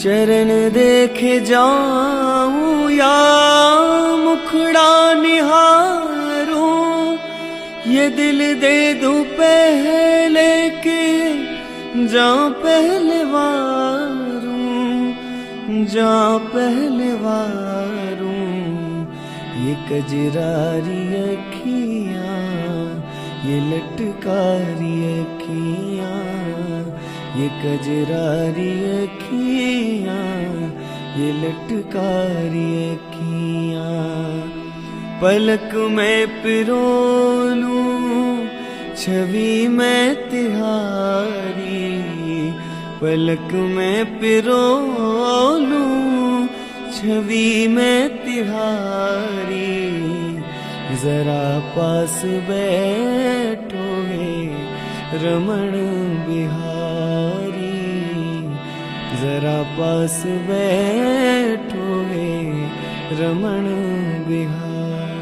चरण देखे जाऊं या मुखड़ा निहारूं, ये दिल दे दूं पहले के जा पहलवारूं, जा पहलवारूं। ये कजरारी अखियां, ये लटकारी अखियां, ये कजरारी अखियां, ये लटकारी अखियां। पलक में पिरो लूं छवि में तिहारी, पलक में पिरो लूं छवि में तिहारी। जरा पास बैठो हे रमण बिहारी, जरा पास बैठो हे रमण बिहारी।